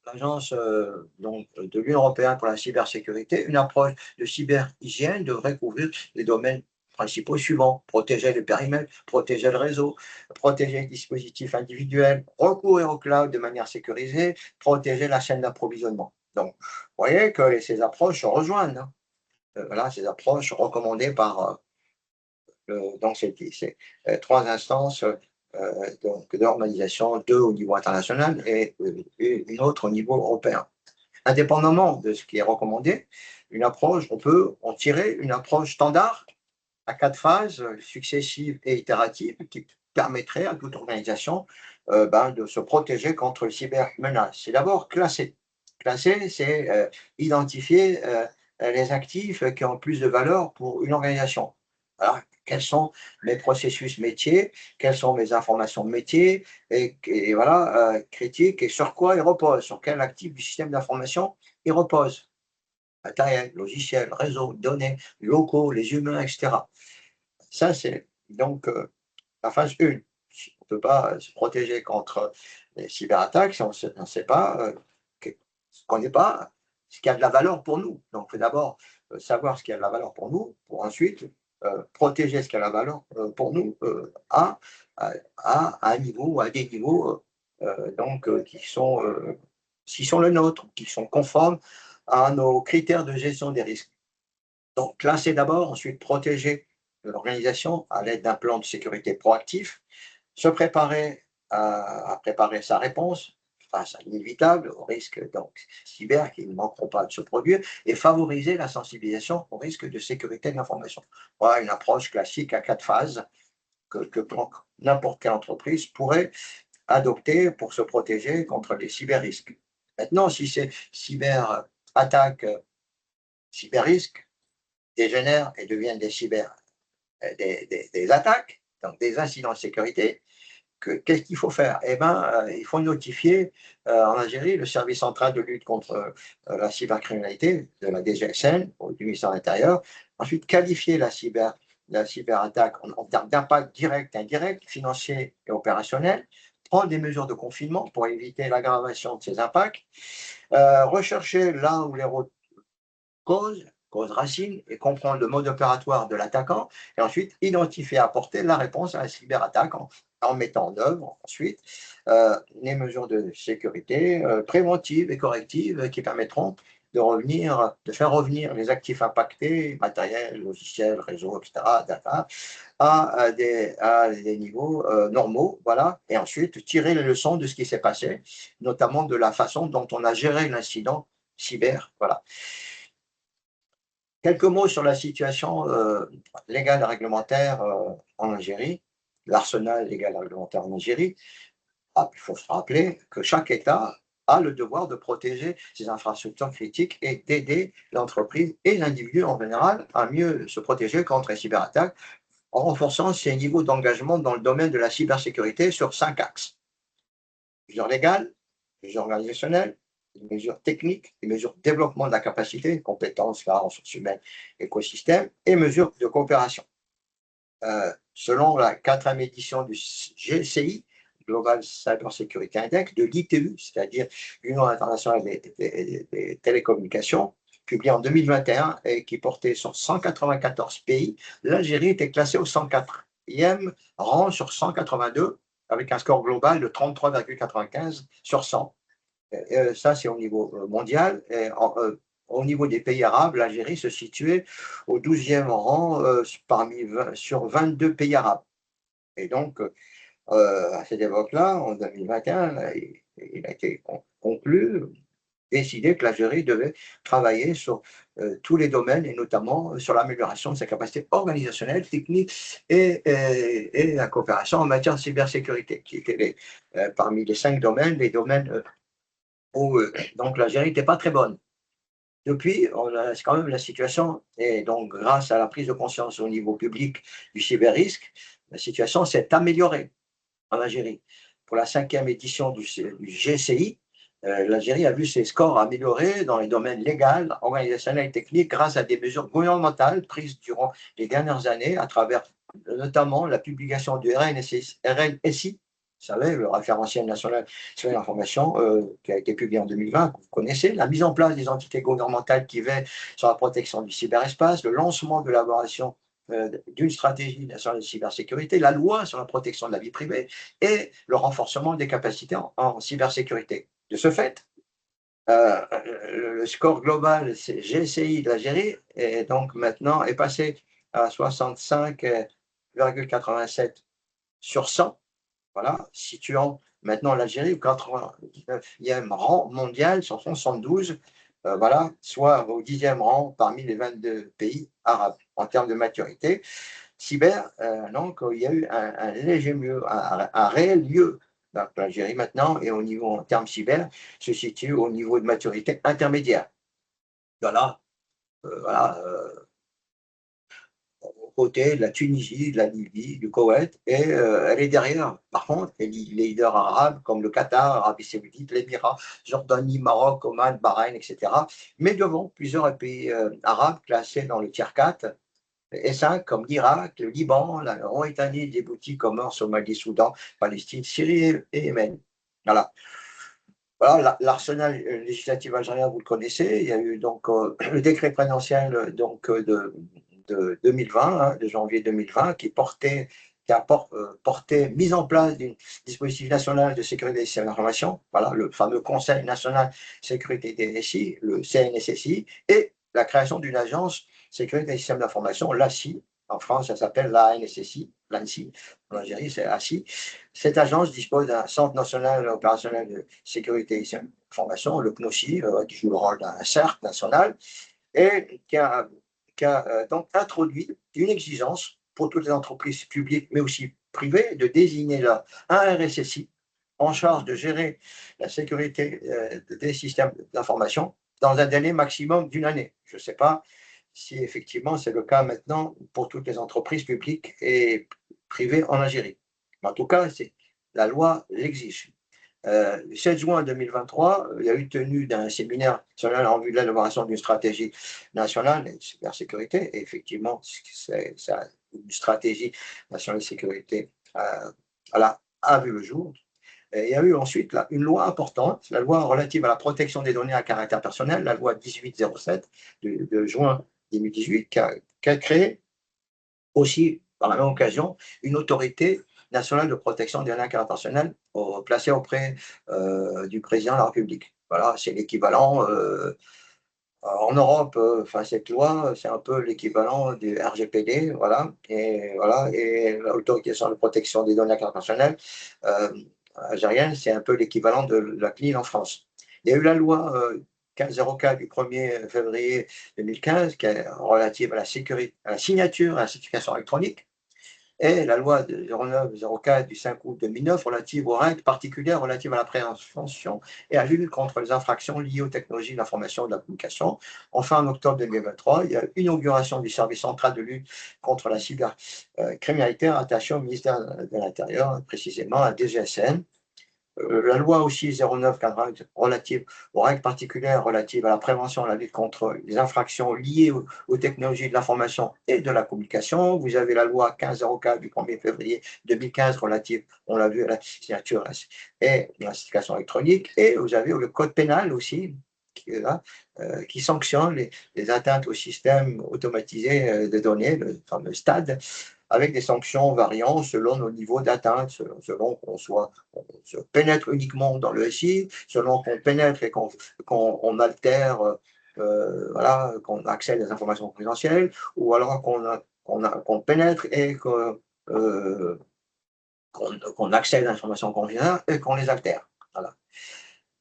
l'agence de l'Union européenne pour la cybersécurité, une approche de cyberhygiène devrait couvrir les domaines principaux suivants: protéger les périmètres, protéger le réseau, protéger les dispositifs individuels, recourir au cloud de manière sécurisée, protéger la chaîne d'approvisionnement. Donc, vous voyez que ces approches se rejoignent. Hein. Voilà, ces approches recommandées par donc ces trois instances donc d'organisation, deux au niveau international et une autre au niveau européen. Indépendamment de ce qui est recommandé, une approche, on peut en tirer une approche standard à 4 phases successives et itératives qui permettrait à toute organisation de se protéger contre les cybermenaces. C'est d'abord classer. Classer, c'est identifier les actifs qui ont plus de valeur pour une organisation. Alors, quels sont mes processus métiers, quelles sont mes informations métiers, et voilà, critiques, et sur quoi ils reposent, sur quel actif du système d'information ils reposent. Matériel, logiciel, réseau, données, locaux, les humains, etc. Ça, c'est donc la phase 1. On ne peut pas se protéger contre les cyberattaques si on ne sait pas, ce qu'on n'est pas, ce qui a de la valeur pour nous. Donc, il faut d'abord savoir ce qui a de la valeur pour nous, pour ensuite protéger ce qui a de la valeur pour nous à un niveau ou à des niveaux qui sont les nôtres, qui sont conformes à nos critères de gestion des risques. Donc, classer d'abord, ensuite protéger l'organisation à l'aide d'un plan de sécurité proactif, se préparer à préparer sa réponse face à l'inévitable, aux risques donc, cyber qui ne manqueront pas de se produire, et favoriser la sensibilisation aux risques de sécurité de l'information. Voilà une approche classique à 4 phases que n'importe quelle entreprise pourrait adopter pour se protéger contre les cyber-risques. Maintenant, si ces cyber-attaques, cyber-risques dégénèrent et deviennent des attaques, donc des incidents de sécurité, qu'est-ce qu'il faut faire? Eh bien, il faut notifier en Algérie le service central de lutte contre la cybercriminalité de la DGSN, du ministère de l'Intérieur. Ensuite, qualifier la cyberattaque en termes d'impact direct, indirect, financier et opérationnel. Prendre des mesures de confinement pour éviter l'aggravation de ces impacts. Rechercher là où les causes racines, et comprendre le mode opératoire de l'attaquant, et ensuite identifier et apporter la réponse à la cyberattaque en mettant en œuvre ensuite les mesures de sécurité préventives et correctives qui permettront de faire revenir les actifs impactés, matériel, logiciel, réseau, etc., data, à des niveaux normaux, voilà, et ensuite tirer les leçons de ce qui s'est passé, notamment de la façon dont on a géré l'incident cyber, voilà. Quelques mots sur la situation légale et réglementaire en Algérie, l'arsenal légal et réglementaire en Algérie. Il faut se rappeler que chaque État a le devoir de protéger ses infrastructures critiques et d'aider l'entreprise et l'individu en général à mieux se protéger contre les cyberattaques en renforçant ses niveaux d'engagement dans le domaine de la cybersécurité sur 5 axes. Mesures légales, mesures organisationnelles, des mesures techniques, des mesures de développement de la capacité, compétences, la ressources humaines, écosystème, et mesures de coopération. Selon la 4e édition du GCI, Global Cyber Security Index, de l'ITU, c'est-à-dire l'Union internationale des télécommunications, publié en 2021 et qui portait sur 194 pays, l'Algérie était classée au 104e rang sur 182, avec un score global de 33,95 sur 100. Ça, c'est au niveau mondial. Et au niveau des pays arabes, l'Algérie se situait au 12e rang sur 22 pays arabes. Et donc, à cette époque-là, en 2021, il a été conclu, décidé que l'Algérie devait travailler sur tous les domaines et notamment sur l'amélioration de sa capacité organisationnelle, technique et la coopération en matière de cybersécurité, qui étaient parmi les 5 domaines, les domaines où donc l'Algérie n'était pas très bonne. Depuis, quand même la situation, et donc grâce à la prise de conscience au niveau public du cyberrisque, la situation s'est améliorée en Algérie. Pour la 5e édition du GCI, l'Algérie a vu ses scores améliorer dans les domaines légal, organisationnel et technique grâce à des mesures gouvernementales prises durant les dernières années à travers notamment la publication du RNSI, vous savez, le référentiel national sur l'information qui a été publié en 2020, que vous connaissez, la mise en place des entités gouvernementales qui veillent sur la protection du cyberespace, le lancement de l'élaboration d'une stratégie nationale de cybersécurité, la loi sur la protection de la vie privée et le renforcement des capacités en cybersécurité. De ce fait, le score global GCI de l'Algérie est donc maintenant est passé à 65,87 sur 100, voilà, situant maintenant l'Algérie au 89e rang mondial sur 172, voilà, soit au 10e rang parmi les 22 pays arabes en termes de maturité cyber. Donc, il y a eu un léger mieux, un réel mieux. Donc, l'Algérie maintenant, et au niveau en termes cyber, se situe au niveau de maturité intermédiaire. Voilà, voilà aux côtés de la Tunisie, de la Libye, du Koweït, et elle est derrière, par contre, les leaders arabes comme le Qatar, l'Arabie Saoudite, l'Émirat, Jordanie, Maroc, Oman, Bahreïn, etc. Mais devant plusieurs pays arabes classés dans le tiers 4 et 5 comme l'Irak, le Liban, la Mauritanie, Djibouti, Comores, Somalie, Soudan, Palestine, Syrie et Yémen. Voilà. Voilà, l'arsenal législatif algérien, vous le connaissez. Il y a eu donc le décret présidentiel donc, de 2020, hein, de janvier 2020, qui a porté mise en place d'un dispositif national de sécurité des systèmes d'information, voilà, le fameux Conseil national de sécurité des SI, le CNSSI, et la création d'une agence sécurité des systèmes d'information, l'ASI. En France, ça s'appelle l'ANSSI, l'ANSI. En Algérie, c'est ASI. Cette agence dispose d'un centre national opérationnel de sécurité et d'information, le CNOSI, qui joue le rôle d'un CERT national, et qui a donc introduit une exigence pour toutes les entreprises publiques, mais aussi privées, de désigner là un RSSI en charge de gérer la sécurité des systèmes d'information dans un délai maximum d'une année. Je ne sais pas si effectivement c'est le cas maintenant pour toutes les entreprises publiques et privées en Algérie. En tout cas, la loi l'exige. Le 7 juin 2023, il y a eu tenue d'un séminaire national en vue de l'élaboration d'une stratégie nationale de cybersécurité. Et effectivement, c'est une stratégie nationale de sécurité a vu le jour. Et il y a eu ensuite là, une loi importante, la loi relative à la protection des données à caractère personnel, la loi 1807 de juin 2018, qui a créé aussi, par la même occasion, une autorité nationale de protection des données à caractère personnel placée auprès du président de la République. Voilà, c'est l'équivalent en Europe, enfin cette loi, c'est un peu l'équivalent du RGPD, voilà, et l'autorité nationale de protection des données à caractère personnel algérienne, c'est un peu l'équivalent de la CNIL en France. Il y a eu la loi 1504 du 1er février 2015 qui est relative à la sécurité, à la signature et à la certification électronique, et la loi 0904 du 5 août 2009 relative aux règles particulières relatives à la prévention et à la lutte contre les infractions liées aux technologies de l'information et de la communication. Enfin, en octobre 2023, il y a eu l'inauguration du service central de lutte contre la cybercriminalité attaché au ministère de l'Intérieur, précisément à DGSN. La loi aussi 0980 relative aux règles particulières relatives à la prévention et à la lutte contre les infractions liées aux technologies de l'information et de la communication. Vous avez la loi 1504 du 1er février 2015 relative, on l'a vu, à la signature et la certification électronique. Et vous avez le code pénal aussi, qui est là, qui sanctionne les atteintes au système automatisé de données, le fameux STAD, avec des sanctions variant selon nos niveaux d'atteinte, selon qu'on se pénètre uniquement dans le SI, selon qu'on pénètre et qu'on altère, voilà, qu'on accède à des informations confidentielles, ou alors qu'on pénètre et qu'on accède à des informations confidentielles et qu'on les altère. Voilà.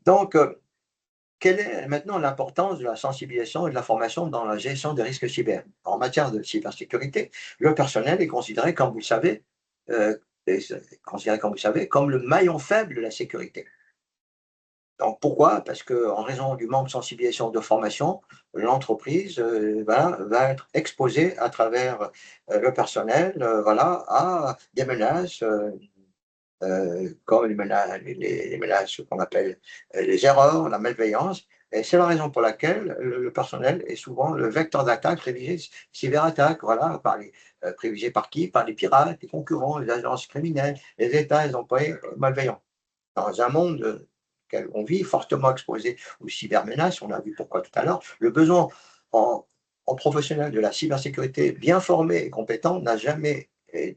Donc, quelle est maintenant l'importance de la sensibilisation et de la formation dans la gestion des risques cyber? En matière de cybersécurité, le personnel est considéré, comme vous le savez, comme le maillon faible de la sécurité. Donc pourquoi? Parce qu'en raison du manque de sensibilisation, de formation, l'entreprise, va être exposée à travers, le personnel, voilà, à des menaces, comme les menaces qu'on appelle, les erreurs, la malveillance, et c'est la raison pour laquelle le personnel est souvent le vecteur d'attaque privilégié, cyberattaque, voilà, privilégié par qui? Par les pirates, les concurrents, les agences criminelles, les États, les employés, malveillants. Dans un monde, auquel on vit, fortement exposé aux cybermenaces, on a vu pourquoi tout à l'heure, le besoin en professionnels de la cybersécurité bien formés et compétents n'a jamais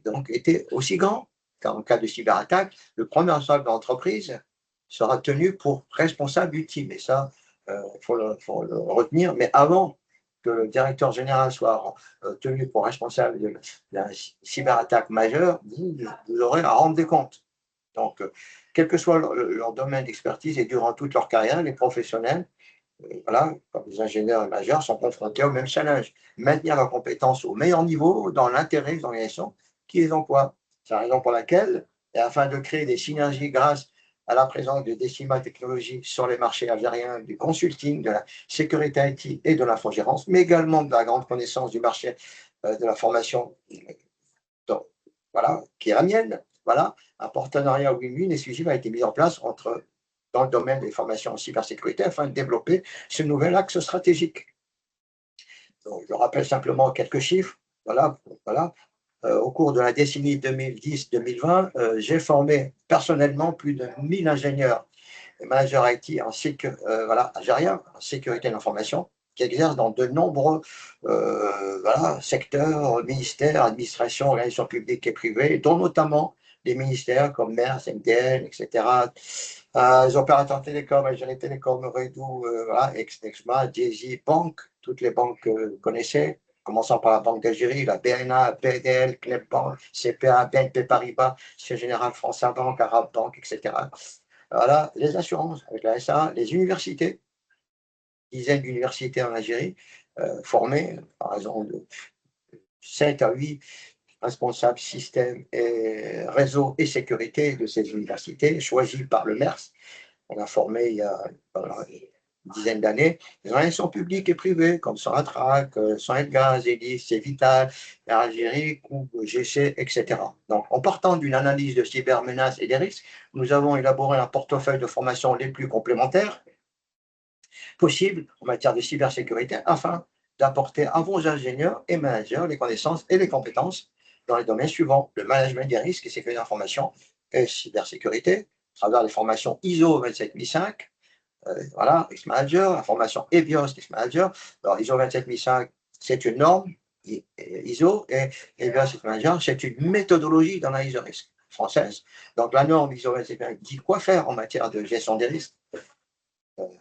donc été aussi grand. Car en cas de cyberattaque, le premier responsable de l'entreprise sera tenu pour responsable ultime et ça, il faut le retenir. Mais avant que le directeur général soit, tenu pour responsable d'un cyberattaque majeure, vous aurez à rendre des comptes. Donc, quel que soit leur domaine d'expertise et durant toute leur carrière, les professionnels, voilà, comme les ingénieurs et majeurs, sont confrontés au même challenge, maintenir leurs compétences au meilleur niveau dans l'intérêt des organisations qui les emploient. C'est la raison pour laquelle, et afin de créer des synergies grâce à la présence de Decima Technologies sur les marchés algériens, du consulting, de la sécurité IT et de l'infogérance, mais également de la grande connaissance du marché de la formation donc, voilà, qui est la mienne. Voilà, un partenariat win-win exclusif a été mis en place dans le domaine des formations en cybersécurité afin de développer ce nouvel axe stratégique. Donc, je rappelle simplement quelques chiffres. Voilà, voilà. Au cours de la décennie 2010-2020, j'ai formé personnellement plus de 1000 ingénieurs et managers IT voilà, algériens en sécurité de l'information qui exercent dans de nombreux voilà, secteurs, ministères, administrations, organisations publiques et privées, dont notamment des ministères comme MERS, MDN, etc. Les opérateurs télécoms, Algérie Télécom, Redou, voilà, Exma, Djezzy, Banque, toutes les banques que vous connaissez, commençant par la Banque d'Algérie, la BNA, BDL, CNEP Bank, CPA, BNP Paribas, Société Générale France Banque, Arab Bank, etc. Voilà, les assurances avec la SA, les universités, dizaines d'universités en Algérie, formées par raison de 7 à 8 responsables système et réseau et sécurité de ces universités, choisis par le MERS. On a formé il y a voilà, une dizaine d'années des organisations publiques et privées comme Sonatrach, Sonatrach, Zélis, Cévital, Algérie, Groupe GC, etc. Donc, en partant d'une analyse de cybermenaces et des risques, nous avons élaboré un portefeuille de formations les plus complémentaires possibles en matière de cybersécurité afin d'apporter à vos ingénieurs et managers les connaissances et les compétences dans les domaines suivants: le management des risques et sécurité d'information et cybersécurité, à travers les formations ISO 27005, voilà, Risk Manager, la formation EBIOS Risk Manager. Alors, ISO 27005, c'est une norme ISO et EBIOS Risk Manager, c'est une méthodologie d'analyse de risque française. Donc, la norme ISO 27005 dit quoi faire en matière de gestion des risques.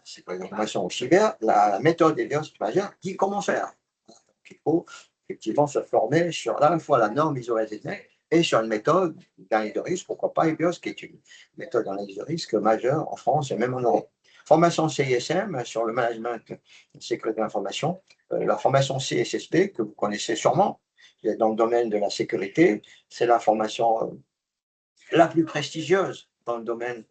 C'est pas une information au cyber. La méthode EBIOS Risk Manager dit comment faire. Donc, il faut effectivement se former sur à la fois la norme ISO 27005 et sur une méthode d'analyse de risque, pourquoi pas EBIOS, qui est une méthode d'analyse de risque majeure en France et même en Europe. Formation CISM sur le management de sécurité de l'information, la formation CSSP que vous connaissez sûrement, qui est dans le domaine de la sécurité, c'est la formation la plus prestigieuse dans le domaine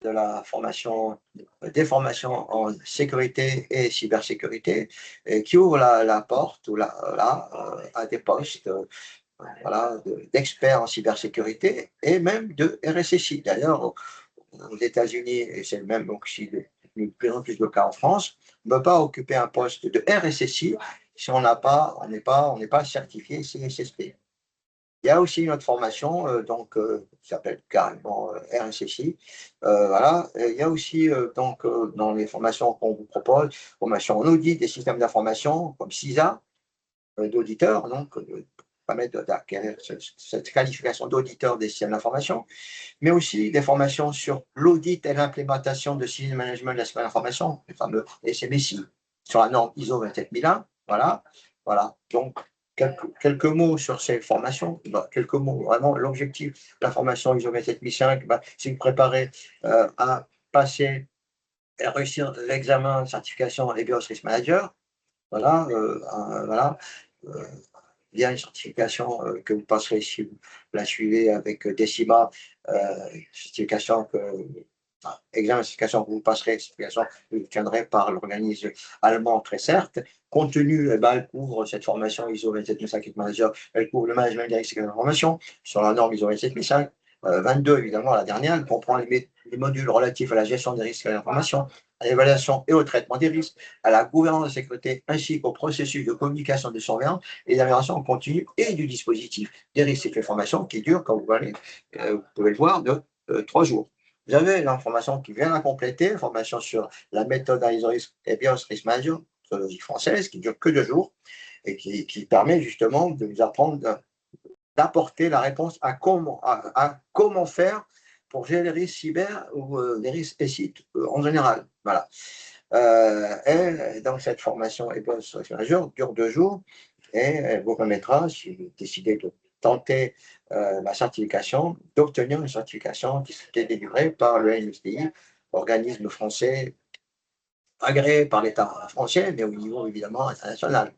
de la formation, des formations en sécurité et cybersécurité, et qui ouvre la porte à des postes voilà, d'experts en cybersécurité et même de RSSI. D'ailleurs, aux États-Unis, et c'est le même aussi de plus en plus le cas en France, on ne peut pas occuper un poste de RSSI si on n'est pas certifié CSSP. Il y a aussi une autre formation qui s'appelle carrément RSSI. Voilà. Et il y a aussi dans les formations qu'on vous propose, formation en audit des systèmes d'information comme CISA, d'auditeur, donc permettre d'acquérir cette qualification d'auditeur des systèmes d'information, mais aussi des formations sur l'audit et l'implémentation de systèmes de management de la sécurité d'information, les fameux SMSI, sur la norme ISO 27001. Voilà, voilà. Donc, quelques mots sur ces formations. Quelques mots, vraiment, l'objectif de la formation ISO 27005, c'est de préparer à passer et réussir l'examen de certification EBIOS Risk Manager. Voilà, voilà. Euh, il y a une certification que vous passerez si vous la suivez avec Decima, certification que examen de certification que vous passerez, certification que vous obtiendrez par l'organisme allemand, très certes. Contenu, eh ben, elle couvre cette formation ISO 27005 Manager, elle couvre le management des risques et de l'information sur la norme ISO 27005. 22, évidemment, la dernière, elle comprend les modules relatifs à la gestion des risques et de l'information, à l'évaluation et au traitement des risques, à la gouvernance de sécurité, ainsi qu'au processus de communication de surveillance et d'amélioration continue et du dispositif des risques et de l'information qui dure, comme vous pouvez le voir, de 3 jours. Vous avez l'information qui vient à compléter, formation sur la méthode ISO Risk et BIOS Risk Manager, méthodologie française, qui dure que 2 jours et qui permet justement de vous apprendre d'apporter la réponse à comment faire pour gérer les risques cyber ou les risques sites en général. Voilà. Et donc, cette formation EBOS Risk Manager dure 2 jours et elle vous permettra, si vous décidez de tenter la certification, d'obtenir une certification qui est délivrée par le NSDI, organisme français agréé par l'État français, mais au niveau évidemment international,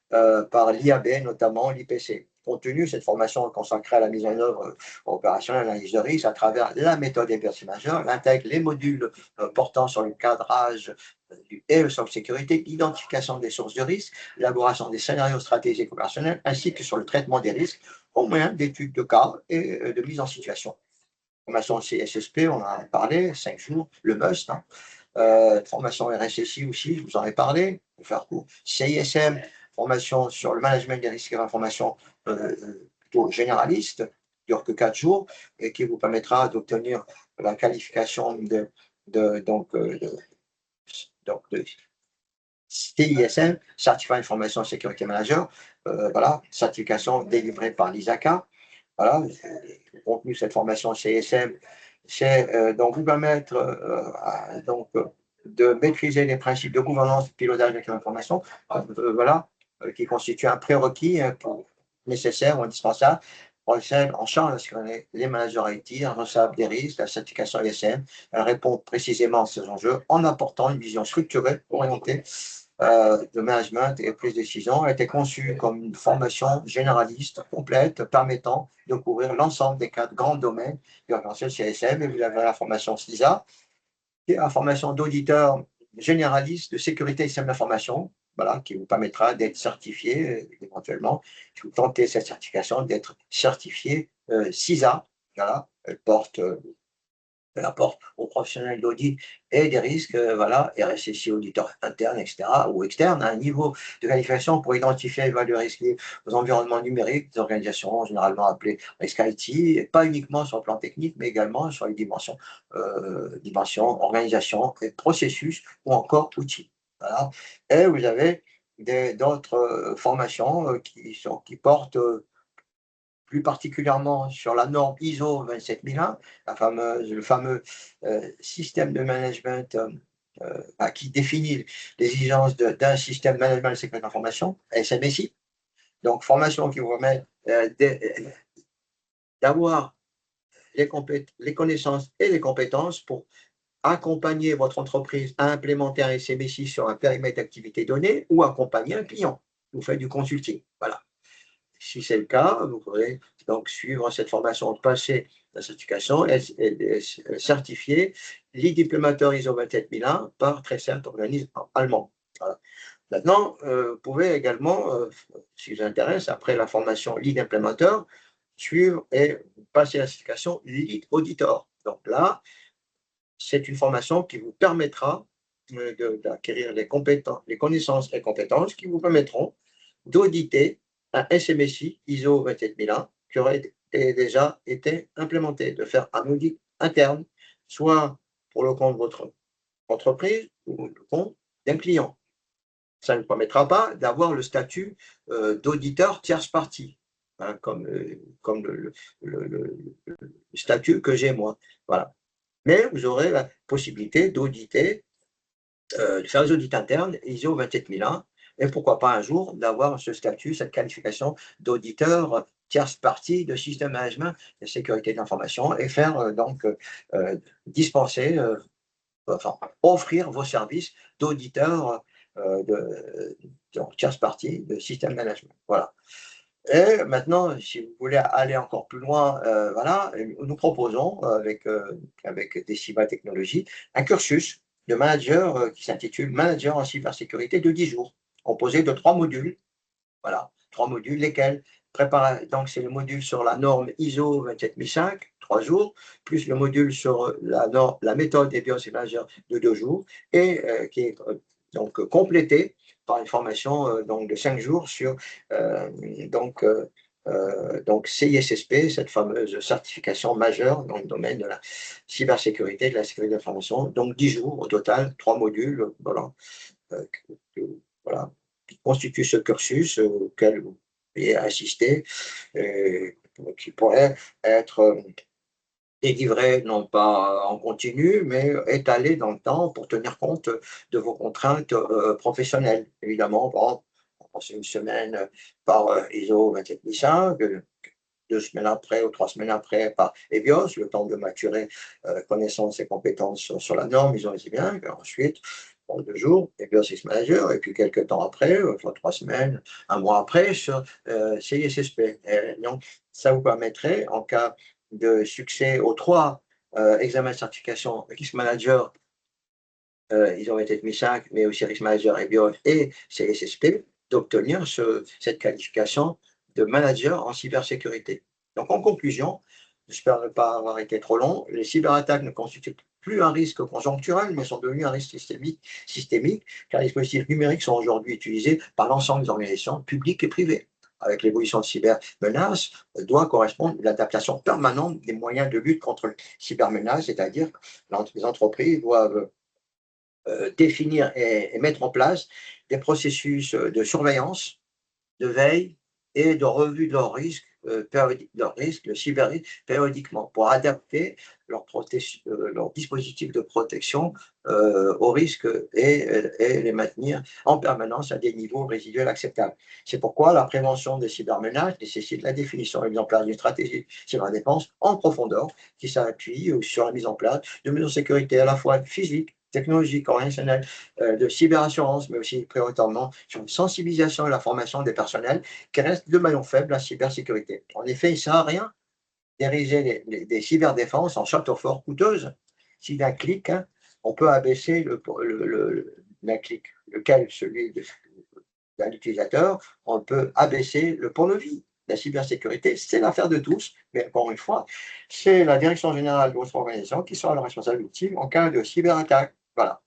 par l'IAB, notamment l'IPC. Compte tenu de cette formation consacrée à la mise en œuvre opérationnelle de l'analyse de risque à travers la méthode EBOS Manager, elle intègre les modules portant sur le cadrage et le socle sécurité, l'identification des sources de risque, l'élaboration des scénarios stratégiques opérationnels, ainsi que sur le traitement des risques au moyen d'études de cas et de mise en situation. Formation CSSP, on en a parlé, 5 jours, le must. Hein. Formation RSSI aussi, je vous en ai parlé, pour faire court. CISM, formation sur le management des risques et l'information plutôt généraliste, qui dure que 4 jours, et qui vous permettra d'obtenir la qualification de CISM, Certified Information Security Manager, voilà, certification délivrée par l'ISACA. Voilà, le contenu de cette formation CSM, c'est donc vous permettre de maîtriser les principes de gouvernance, pilotage avec l'information, voilà, qui constituent un prérequis nécessaire ou indispensable pour celle en charge les managers IT, responsables des risques, la certification ISM. Elle répond précisément à ces enjeux en apportant une vision structurée, orientée de management et prise de décision a été conçue comme une formation généraliste complète permettant de couvrir l'ensemble des 4 grands domaines du référentiel CSM. Et vous avez la formation CISA, qui est la formation d'auditeur généraliste de sécurité et système d'information, voilà, qui vous permettra d'être certifié éventuellement, si vous tentez cette certification, d'être certifié CISA. Voilà, elle porte rapport aux professionnels d'audit et des risques, voilà, RSSI, auditeur interne, etc., ou externe, à un niveau de qualification pour identifier et évaluer les risques liés aux environnements numériques des organisations généralement appelées risques IT, et pas uniquement sur le plan technique, mais également sur les dimensions organisation et processus ou encore outils. Voilà. Et vous avez d'autres formations qui portent plus particulièrement sur la norme ISO 27001, le fameux système de management qui définit les exigences d'un système de management de sécurité d'information, SMSI. Donc, formation qui vous permet d'avoir les connaissances et les compétences pour accompagner votre entreprise à implémenter un SMSI sur un périmètre d'activité donné ou accompagner un client. Vous faites du consulting. Voilà. Si c'est le cas, vous pourrez donc suivre cette formation, passer la certification et certifier lead implémenteur ISO 27001 par très certain organisme allemand. Voilà. Maintenant, vous pouvez également, si vous intéresse, après la formation lead implémenteur, suivre et passer la certification lead auditor. Donc là, c'est une formation qui vous permettra d'acquérir les connaissances et compétences qui vous permettront d'auditer un SMSI ISO 27001 qui aurait déjà été implémenté, de faire un audit interne, soit pour le compte de votre entreprise ou le compte d'un client. Ça ne vous permettra pas d'avoir le statut d'auditeur tierce partie, hein, comme le statut que j'ai moi. Voilà. Mais vous aurez la possibilité d'auditer, de faire des audits internes ISO 27001 et pourquoi pas un jour d'avoir ce statut, cette qualification d'auditeur tierce partie de système management de sécurité de l'information et faire dispenser, enfin offrir vos services d'auditeur de tierce partie de système management. Voilà. Et maintenant, si vous voulez aller encore plus loin, voilà, nous proposons avec des cybertechnologies, un cursus de manager, qui s'intitule «Manager en cybersécurité» de 10 jours, composé de 3 modules. Voilà, 3 modules, lesquels prépara donc c'est le module sur la norme ISO 27005, 3 jours, plus le module sur, la méthode des BIOS et managers de 2 jours et qui est, donc complété par une formation, donc de 5 jours sur, donc donc CISSP, cette fameuse certification majeure dans le domaine de la cybersécurité, de la sécurité de l'information. Donc 10 jours au total, 3 modules, voilà, que voilà, qui constituent ce cursus auquel vous pourriez assister, et qui pourrait être délivré non pas en continu, mais étalé dans le temps pour tenir compte de vos contraintes professionnelles. Évidemment, par exemple, on passe une semaine par ISO 27005, 2 semaines après ou 3 semaines après par EBIOS, le temps de maturer connaissances et compétences sur la norme, ils ont dit bien, et ensuite, en 2 jours, EBIOS Risk Manager, et puis quelques temps après, soit 3 semaines, un mois après, sur CISSP. Et donc, ça vous permettrait, en cas de succès aux 3 examens de certification Risk Manager, ils ont été mis 5, mais aussi Risk Manager, EBIOS et CISSP, d'obtenir cette qualification de manager en cybersécurité. Donc, en conclusion, j'espère ne pas avoir été trop long, les cyberattaques ne constituent plus un risque conjoncturel, mais sont devenus un risque systémique, car les dispositifs numériques sont aujourd'hui utilisés par l'ensemble des organisations publiques et privées. Avec l'évolution de cybermenaces, doit correspondre l'adaptation permanente des moyens de lutte contre les cybermenaces, c'est-à-dire que les entreprises doivent définir et mettre en place des processus de surveillance, de veille et de revue de leurs risques, de cyber périodiquement pour adapter leur dispositif de protection aux risques et les maintenir en permanence à des niveaux résiduels acceptables. C'est pourquoi la prévention des cybermenaces nécessite la définition et la mise en place d'une stratégie cyberdéfense en profondeur qui s'appuie sur la mise en place de mesures de sécurité à la fois physiques, technologiques, organisationnelles, de cyberassurance, mais aussi prioritairement sur une sensibilisation et la formation des personnels qui reste le maillon faible de la cybersécurité. En effet, il ne sert à rien d'ériger des cyberdéfenses en château fort coûteuses si d'un clic, hein, on peut abaisser d'un clic, lequel celui d'un utilisateur, on peut abaisser le pont-levis. La cybersécurité, c'est l'affaire de tous, mais encore une fois, c'est la direction générale de votre organisation qui sera le responsable ultime en cas de cyberattaque. Voilà.